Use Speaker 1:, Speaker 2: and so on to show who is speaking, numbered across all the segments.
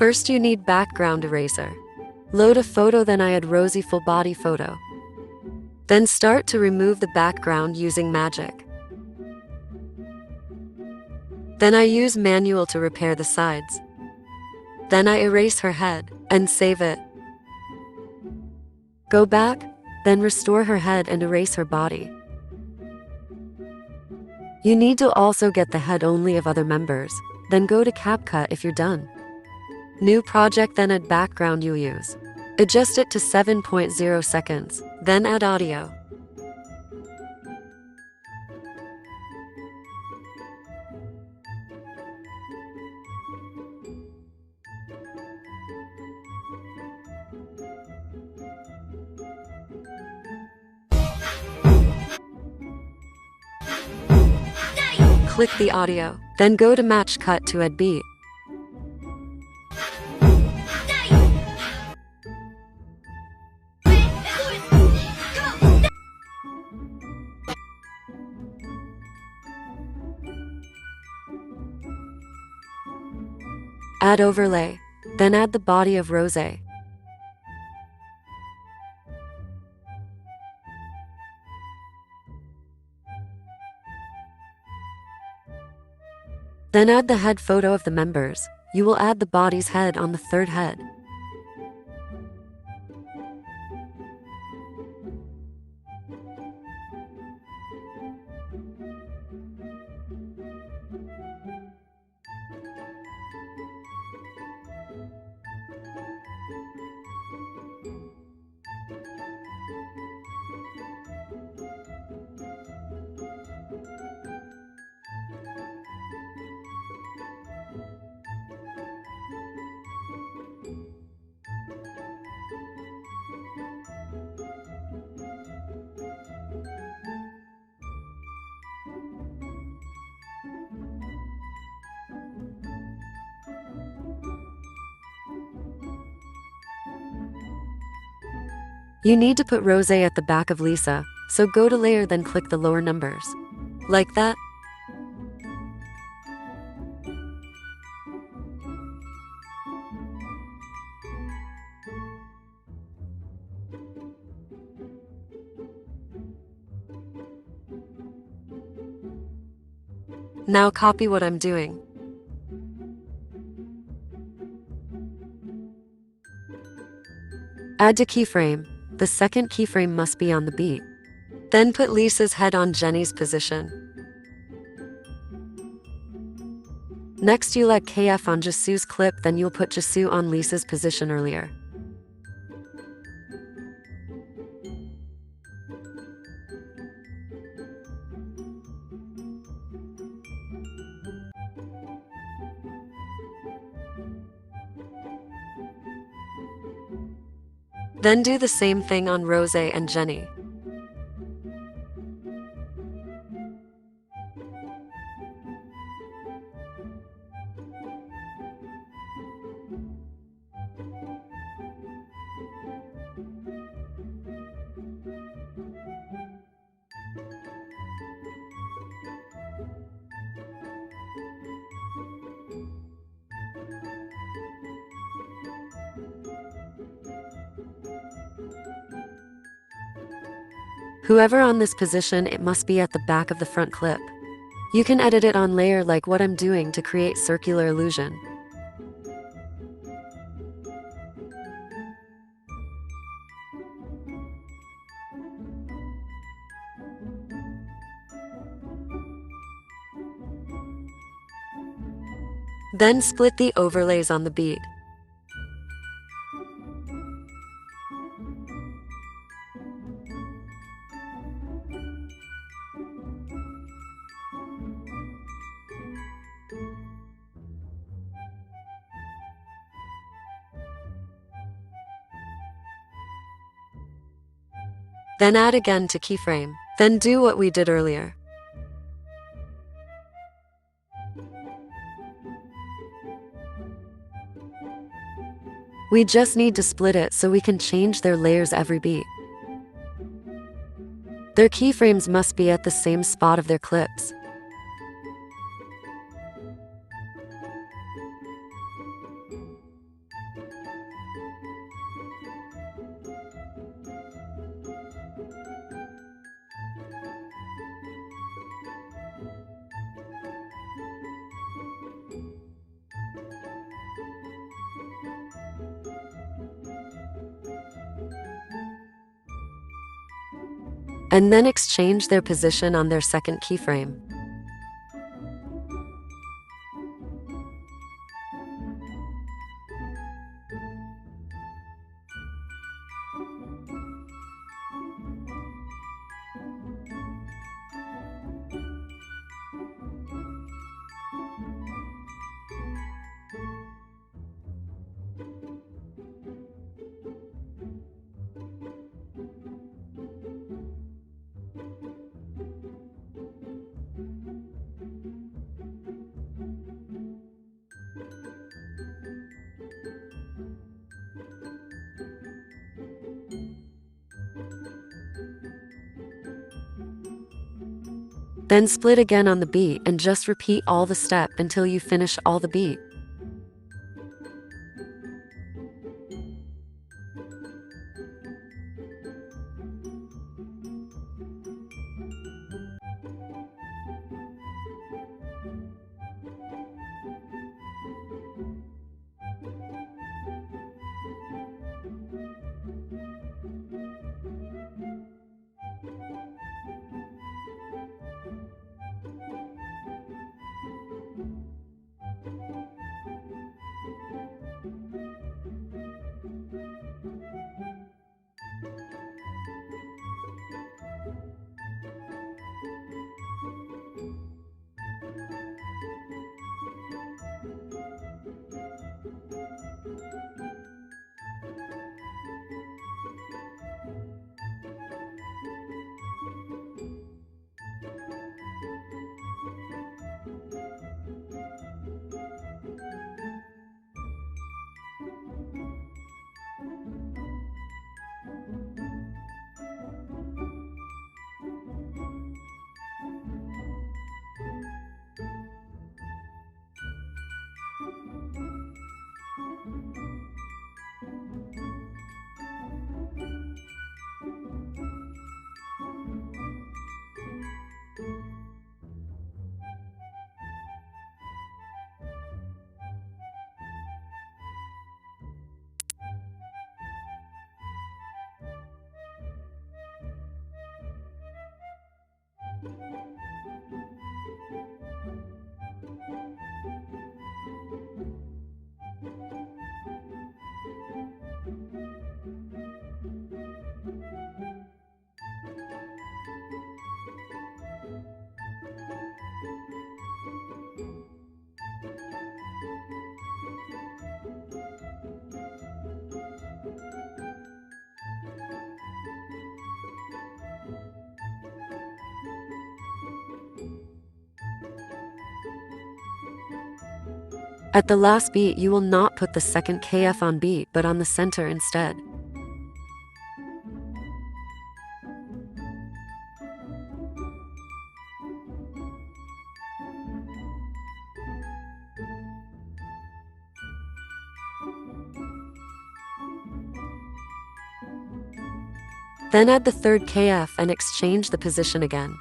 Speaker 1: First you need background eraser. Load a photo, then I add rosy full body photo. Then start to remove the background using magic. Then I use manual to repair the sides. Then I erase her head and save it. Go back, then restore her head and erase her body. You need to also get the head only of other members, then go to Capcut if you're done. New project, then add background you use. Adjust it to 7.0 seconds, then add audio. Click the audio, then go to match cut to add beat. Add overlay, then add the body of Rose. Then add the head photo of the members. You will add the body's head on the third head. You need to put Rose at the back of Lisa, so go to layer, then click the lower numbers. Like that. Now copy what I'm doing. Add to keyframe. The second keyframe must be on the beat. Then put Lisa's head on Jenny's position. Next you let KF on Jisoo's clip, then you'll put Jisoo on Lisa's position earlier. Then do the same thing on Rose and Jenny. Whoever on this position, it must be at the back of the front clip. You can edit it on layer like what I'm doing to create circular illusion. Then split the overlays on the beat. Then add again to keyframe. Then do what we did earlier. We just need to split it so we can change their layers every beat. Their keyframes must be at the same spot of their clips. and then exchange their position on their second keyframe. Then split again on the beat and just repeat all the step until you finish all the beat. At the last beat, you will not put the second KF on beat, but on the center instead. Then add the third KF and exchange the position again.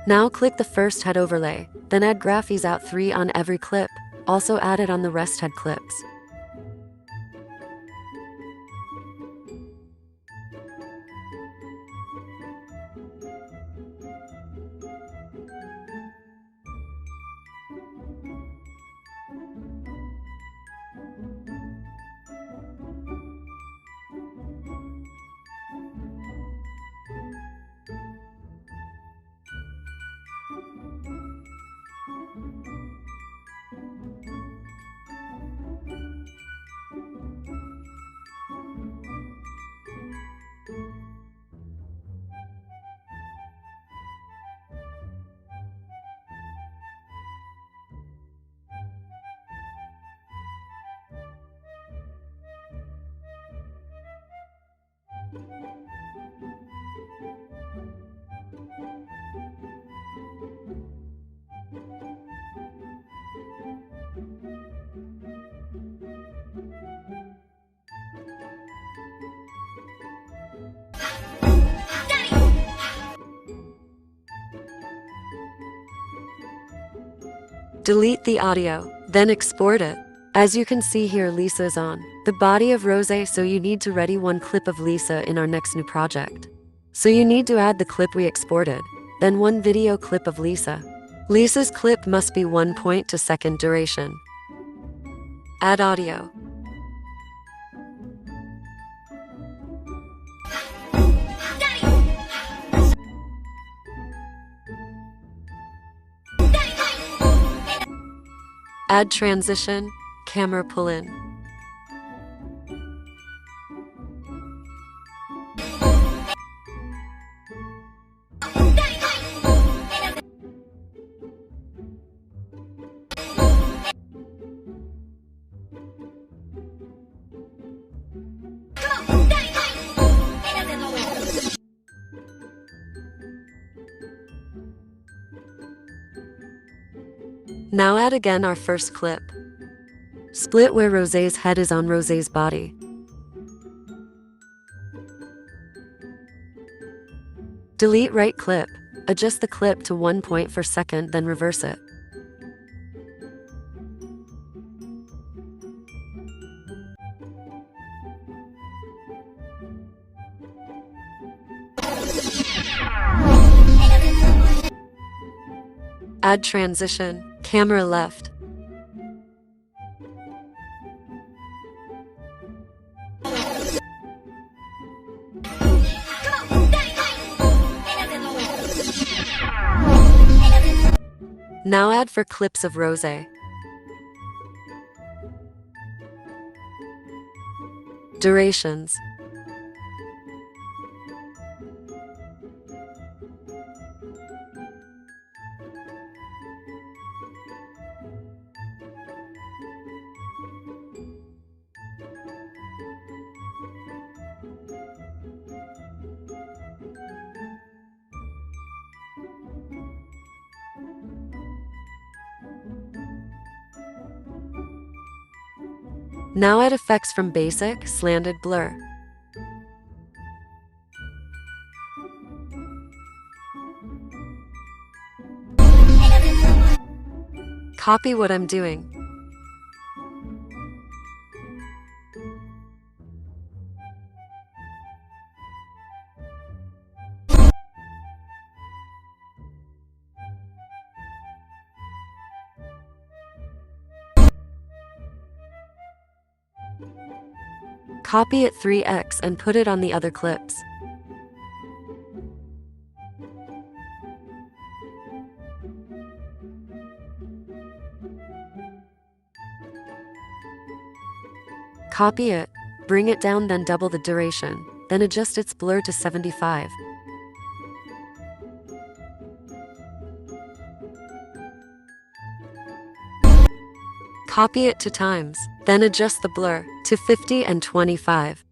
Speaker 1: Now click the first head overlay, then add graphies out 3 on every clip, also add it on the rest head clips. Delete the audio, then export it. As you can see here, Lisa is on the body of Rose, so you need to ready one clip of Lisa in our next new project. So you need to add the clip we exported, then one video clip of Lisa. Lisa's clip must be 1.2 second duration. Add audio. Add transition, camera pull in. Now add again our first clip. Split where Rosé's head is on Rosé's body. Delete right clip. Adjust the clip to 1.4 second, then reverse it. Add transition, camera left. Now add for clips of Rosé. Durations. Now add effects from basic, slanted blur. Copy what I'm doing. Copy it 3x and put it on the other clips. Copy it, bring it down, then double the duration, then adjust its blur to 75. Copy it 2 times, then adjust the blur to 50 and 25.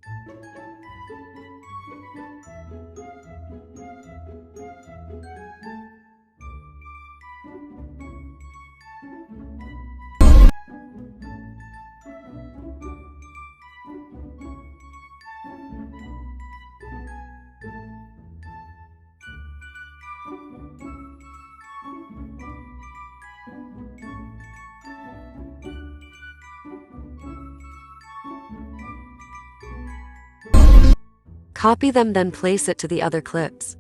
Speaker 1: Copy them, then place it to the other clips.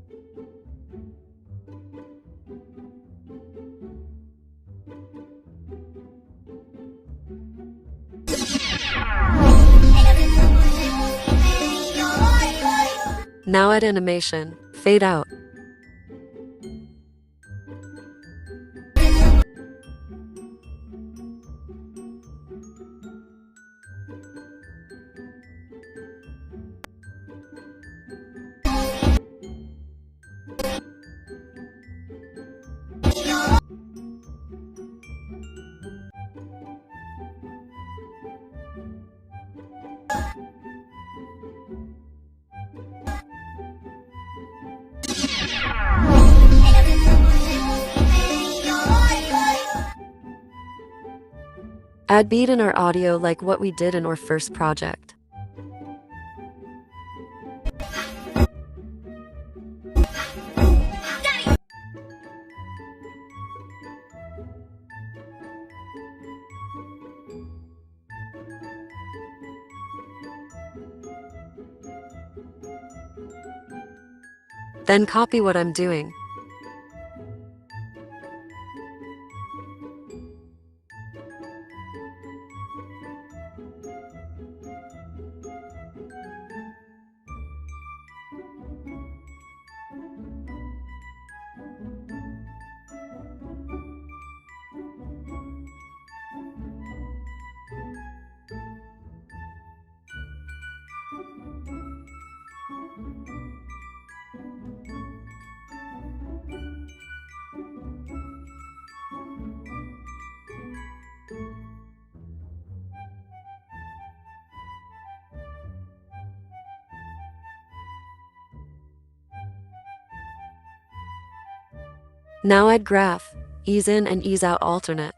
Speaker 1: Now add animation, fade out. Add beat in our audio like what we did in our first project. Then copy what I'm doing. Now add graph, ease in and ease out alternate.